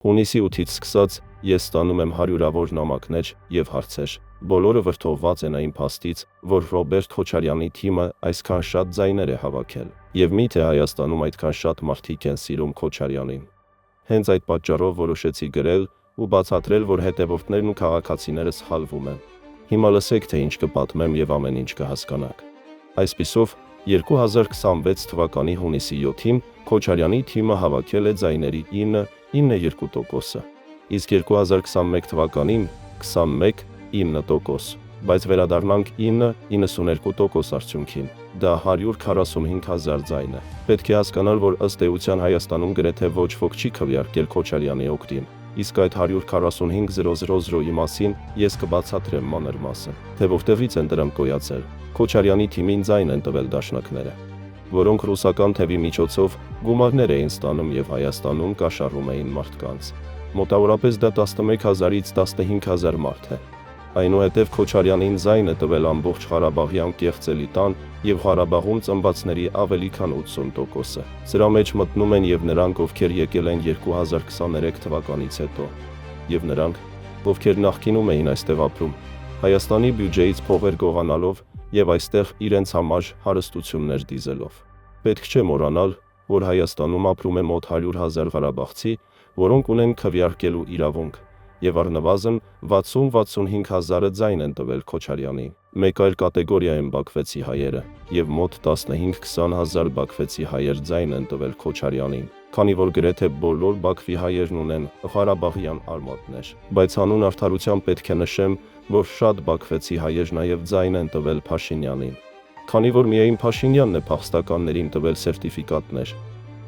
Հունիսի 8-ից սկսած ես ստանում եմ հարյուրավոր նամակներ և հարցեր, բոլորը վրդովված են այն փաստից, որ Ռոբերտ Քոչարյանի թիմը այսքան շատ ձայներ է հավաքել, և միթե Հայաստանում այդքան շատ մարդիկ են սիրում Քոչարյանին։ Հենց այդ պատճառով որոշեցի գրել ու բացատրել, որ հետևորդներն ու քաղաքացիները սխալվում են։ Հիմա լսեք, թե ինչ կպատմեմ և ամեն ինչ կհասկանաք։ Այսպիսով 2026 թվականի հունիսի 7-ին Քոչարյանի թիմը հավաքել է ձայների 9.2%, իսկ 2021 թվականին 21.9%, բայց վերադառնանք 9.92% արդյունքին, դա 145,000 ձայն է։ Պետք է հասկանալ, որ ըստ էության Հայաստանում գրեթե ոչ ոք չի քվեարկել Քոչարյանի օգտին, իսկ այդ 145,000-ի մասին ես կբացատրեմ մանրամասն, թե որտեղից են դրանք գոյացել։ Քոչարյանի թիմին ձայն են տվել դաշնակները, որոնք ռուսական թևի միջոցով գումարներ էին ստանում և Հայաստանում կաշառում էին մարդկանց։ Մոտավորապես դա 11,000-ից 15,000 մարդ է։ Այնուհետև Քոչարյանին ձայն է տվել ամբողջ Ղարաբաղյան կեղծելի տան և Ղարաբաղում ծնվածների ավելի քան 80%-ը։ Սրա մեջ մտնում են և նրանք, ովքեր եկել են 2023 թվականից հետո, և նրանք, ովքեր նախկինում էին այստեղ ապրում, Հայաստանի բյուջեից փողեր գողանալով և այստեղ իրենց համար հարստություններ դիզելով։ Պետք չէ մոռանալ, որ Հայաստանում ապրում է մոտ 100,000 ղարաբաղցի, որոնք ունեն քվեարկելու իրավունք, և առնվազն 60-65,000-ը ձայն են տվել Քոչարյանին։ Մեկ այլ կատեգորիա են բաքվեցի հայերը, և մոտ 15-20,000 բաքվեցի հայեր ձայն են տվել Քոչարյանին, քանի որ գրեթե բոլոր Բաքվի հայերն ունեն ղարաբաղյան արմատներ։ Բայց հանուն արդարության պետք է նշեմ, որ շատ բաքվեցի հայեր նաև ձայն են տվել Փաշինյանին, քանի որ միայն Փաշինյանն է փախստականներին տվել սերտիֆիկատներ։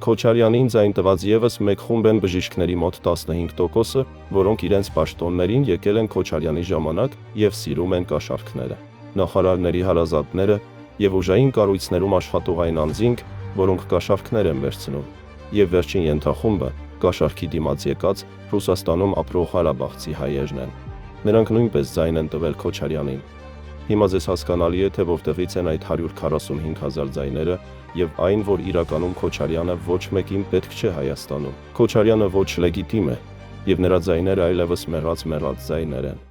Քոչարյանին ձայն տված ևս մեկ խումբ են բժիշկների մոտ 15%-ը, որոնք իրենց պաշտոններին եկել են Քոչարյանի ժամանակ և սիրում են կաշառքները։ Նախարարների հարազատները և ուժային կառույցներում աշխատող այն անձինք, որոնք կաշառքներ են վերցնում, և վերջին ենթախումբը կաշառքի դիմաց եկած Ռուսաստանում ապրող ղարաբաղցի հայերն են։ Նրանք նույնպես ձայն են տվել Քոչարյանին։ Հիմա ձեզ հասկանալի է, թե որտեղից են այդ 145,000 ձայները և այն, որ իրականում Քոչարյանը ոչ մեկին պետք չէ Հայաստանում։ Քոչարյանը ոչ լեգիտիմ է, և նրա ձայները այլևս մեռած ձայներ են։